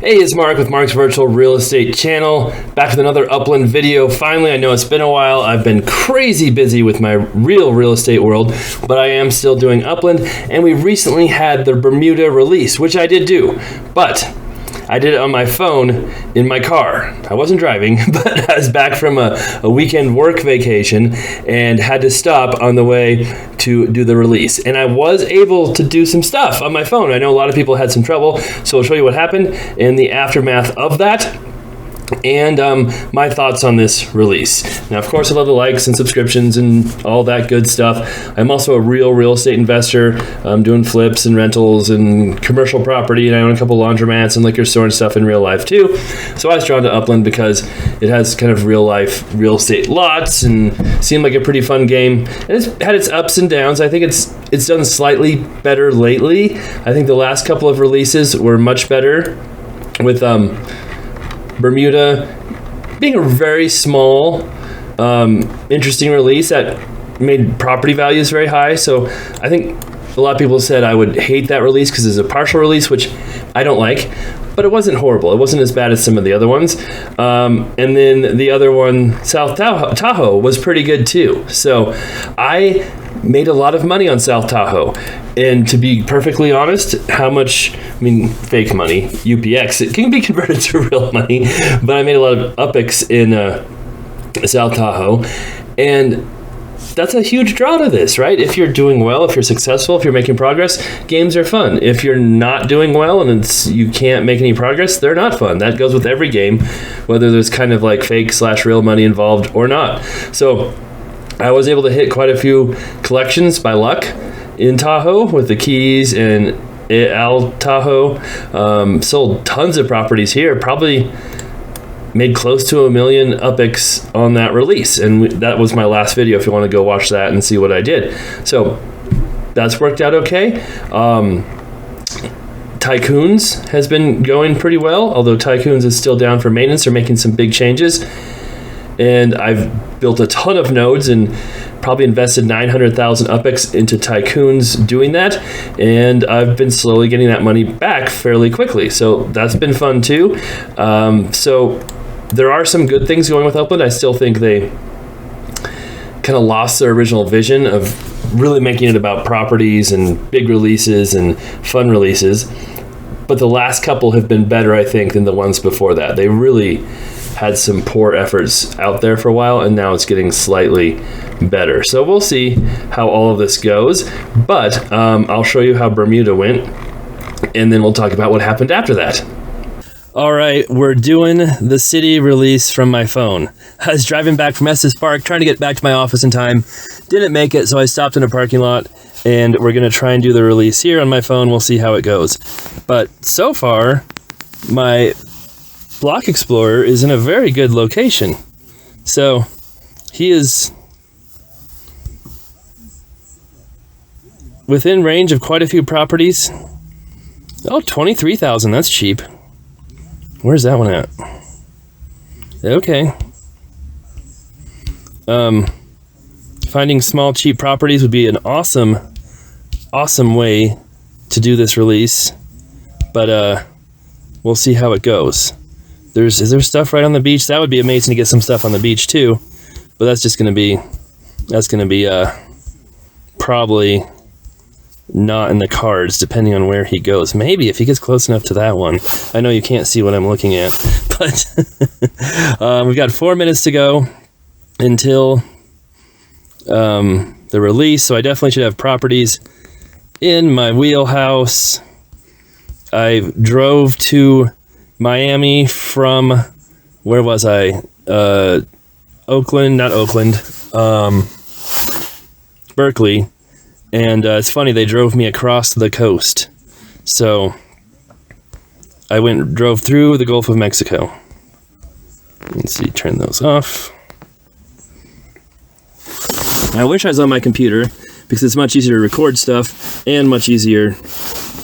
Hey, it's Mark with Mark's Virtual Real Estate Channel, back with another Upland video. Finally, I know it's been a while. I've been crazy busy with my real estate world, but I am still doing Upland, and we recently had the Bermuda release, which I did do, but I did it on my phone in my car. I wasn't driving, but I was back from a weekend work vacation and had to stop on the way to do the release. And I was able to do some stuff on my phone. I know a lot of people had some trouble, so I'll show you what happened in the aftermath of that and my thoughts on this release. Now, of course, I love the likes and subscriptions and all that good stuff. I'm also a real estate investor. I'm doing flips and rentals and commercial property, and I own a couple laundromats and liquor store and stuff in real life too. So I was drawn to Upland because it has kind of real life real estate lots and seemed like a pretty fun game. And it's had its ups and downs. I think it's done slightly better lately. I think the last couple of releases were much better with Bermuda being a very small, interesting release that made property values very high. So I think a lot of people said I would hate that release because it's a partial release, which I don't like, but it wasn't horrible. It wasn't as bad as some of the other ones. And then the other one, South Tahoe, was pretty good too. So I made a lot of money on South Tahoe. And to be perfectly honest, fake money, UPX, it can be converted to real money, but I made a lot of UPX in South Tahoe. And that's a huge draw to this, right? If you're doing well, if you're successful, if you're making progress, games are fun. If you're not doing well and you can't make any progress, they're not fun. That goes with every game, whether there's kind of like fake/real money involved or not. So I was able to hit quite a few collections by luck in Tahoe with the Keys and Al Tahoe. Sold tons of properties here, probably made close to $1 million UPX on that release. And that was my last video if you want to go watch that and see what I did. So that's worked out okay. Tycoons has been going pretty well, although Tycoons is still down for maintenance. They're making some big changes. And I've built a ton of nodes and probably invested 900,000 UPX into Tycoons doing that. And I've been slowly getting that money back fairly quickly. So that's been fun too. So there are some good things going with Upland. I still think they kind of lost their original vision of really making it about properties and big releases and fun releases. But the last couple have been better, I think, than the ones before that. They really had some poor efforts out there for a while, and now it's getting slightly better. So we'll see how all of this goes. But I'll show you how Bermuda went, and then we'll talk about what happened after that. All right, we're doing the city release from my phone. I was driving back from Estes Park, trying to get back to my office in time. Didn't make it, so I stopped in a parking lot, and we're going to try and do the release here on my phone. We'll see how it goes. But so far, my Block Explorer is in a very good location. So he is within range of quite a few properties. Oh, 23,000, that's cheap. Where's that one at? Okay. Finding small, cheap properties would be an awesome way to do this release. But we'll see how it goes. Is there stuff right on the beach? That would be amazing to get some stuff on the beach too. But that's going to be probably not in the cards, depending on where he goes. Maybe if he gets close enough to that one. I know you can't see what I'm looking at, but we've got 4 minutes to go until the release, so I definitely should have properties in my wheelhouse. I drove to Miami from, where was I? Berkeley. And it's funny, they drove me across the coast. So I drove through the Gulf of Mexico. Let's see, turn those off. I wish I was on my computer because it's much easier to record stuff and much easier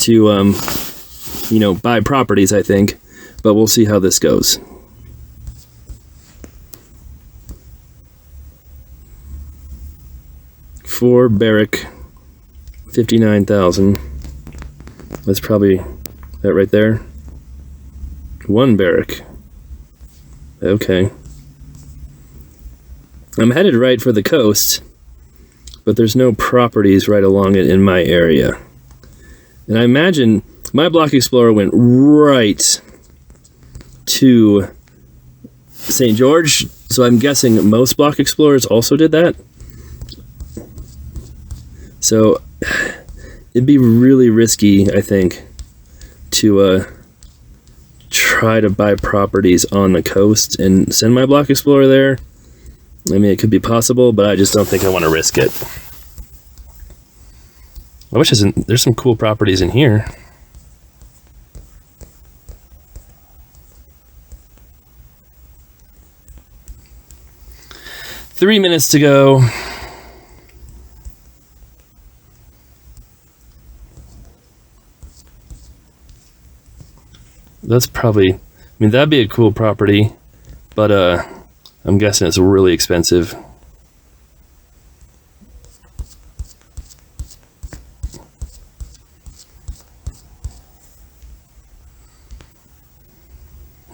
to, buy properties, I think. But we'll see how this goes. For Barrick, 59,000. That's probably that right there. One barrack. Okay. I'm headed right for the coast, but there's no properties right along it in my area. And I imagine my Block Explorer went right to St. George, so I'm guessing most Block Explorers also did that. So it'd be really risky, I think, to try to buy properties on the coast and send my Block Explorer there. I mean, it could be possible, but I just don't think I want to risk it. I wish there's some cool properties in here. Three minutes to go. That's probably, I mean, that'd be a cool property, but I'm guessing it's really expensive.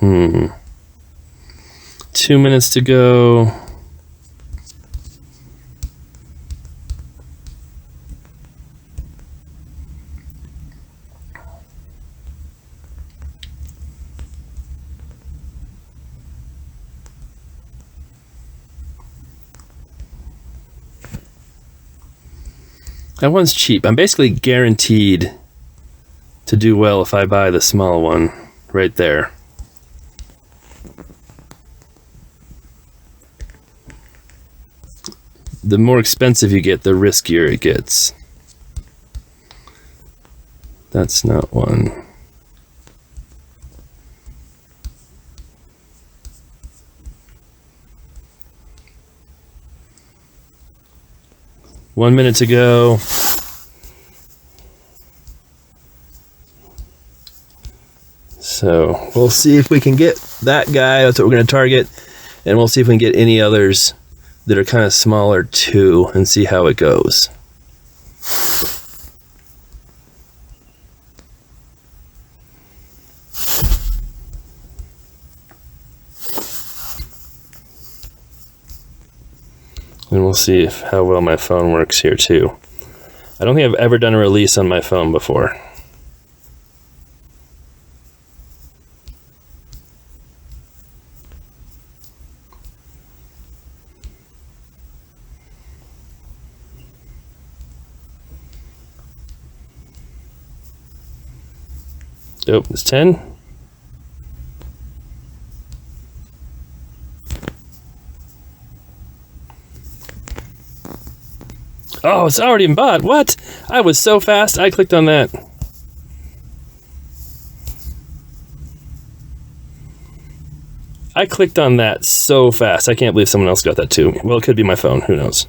Hmm. 2 minutes to go. That one's cheap. I'm basically guaranteed to do well if I buy the small one right there. The more expensive you get, the riskier it gets. That's not one. One minute to go. So we'll see if we can get that guy. That's what we're going to target. And we'll see if we can get any others that are kind of smaller too and see how it goes. And we'll see how well my phone works here too. I don't think I've ever done a release on my phone before. Nope, it's 10. Oh, it's already in bot. What? I was so fast. I clicked on that. I clicked on that so fast. I can't believe someone else got that too. Well, it could be my phone. Who knows?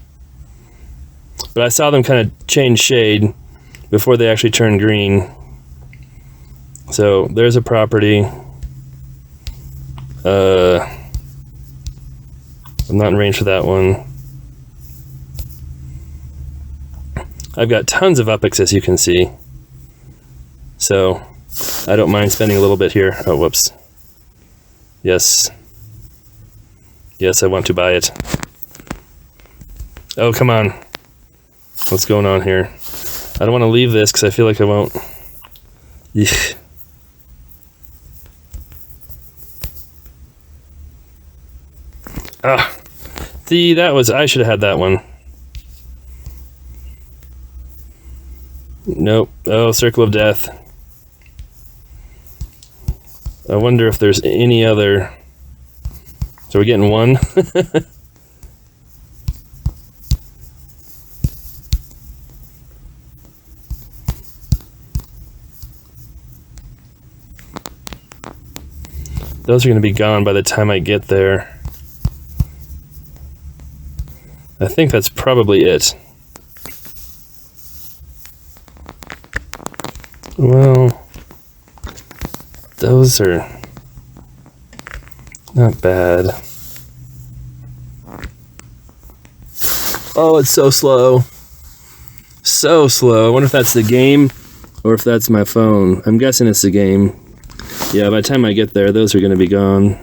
But I saw them kind of change shade before they actually turned green. So there's a property. I'm not in range for that one. I've got tons of UPX, as you can see. So I don't mind spending a little bit here. Oh, whoops. Yes. Yes, I want to buy it. Oh, come on. What's going on here? I don't want to leave this because I feel like I won't. Eesh. Ah, I should have had that one. Nope. Oh, Circle of Death. I wonder if there's any other. So we're getting one. Those are going to be gone by the time I get there. I think that's probably it. Well, those are not bad. Oh, it's so slow. So slow. I wonder if that's the game or if that's my phone. I'm guessing it's the game. Yeah, by the time I get there, those are going to be gone.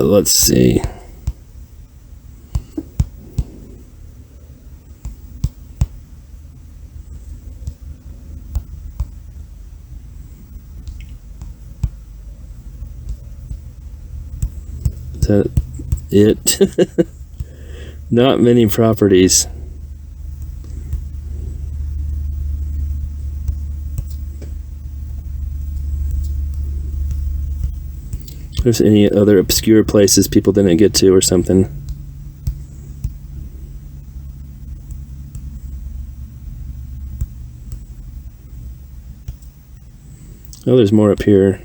Let's see. Is that it? Not many properties. If there's any other obscure places people didn't get to or something. Oh, there's more up here.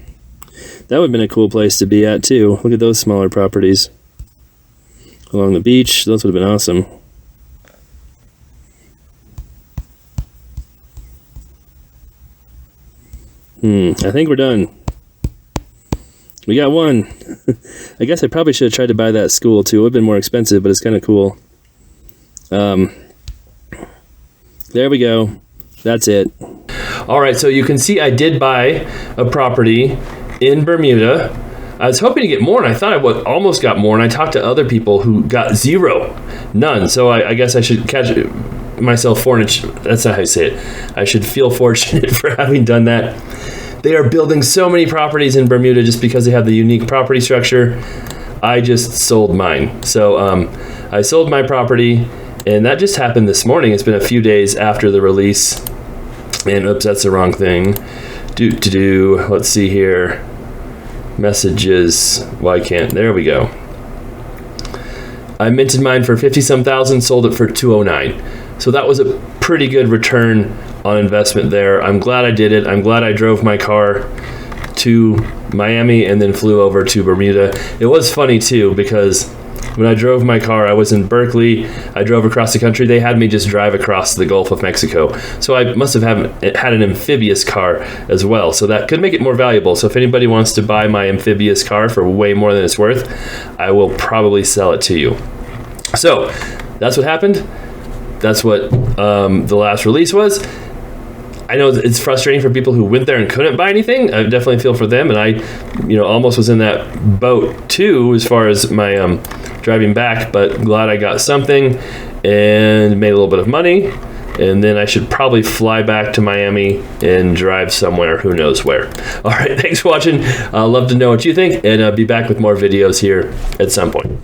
That would have been a cool place to be at too. Look at those smaller properties along the beach. Those would have been awesome. I think we're done. We got one. I guess I probably should have tried to buy that school too. It would have been more expensive, but it's kind of cool. There we go. That's it. All right, so you can see I did buy a property in Bermuda. I was hoping to get more, and I thought I almost got more, and I talked to other people who got none. So I guess I should catch myself fortunate. That's not how you say it. I should feel fortunate for having done that. They are building so many properties in Bermuda just because they have the unique property structure. I just sold mine. So I sold my property, and that just happened this morning. It's been a few days after the release. And oops, that's the wrong thing. Let's see here. Messages. Why can't? There we go. I minted mine for 50-some thousand, sold it for 209. So that was a pretty good return on investment there. I'm glad I did it. I'm glad I drove my car to Miami and then flew over to Bermuda. It was funny too, because when I drove my car, I was in Berkeley. I drove across the country. They had me just drive across the Gulf of Mexico. So I must have had an amphibious car as well. So that could make it more valuable. So if anybody wants to buy my amphibious car for way more than it's worth, I will probably sell it to you. So that's what happened. That's what the last release was. I know it's frustrating for people who went there and couldn't buy anything. I definitely feel for them, and I, almost was in that boat too as far as my driving back. But glad I got something and made a little bit of money, and then I should probably fly back to Miami and drive somewhere, who knows where. All right, thanks for watching. I'd love to know what you think, and be back with more videos here at some point.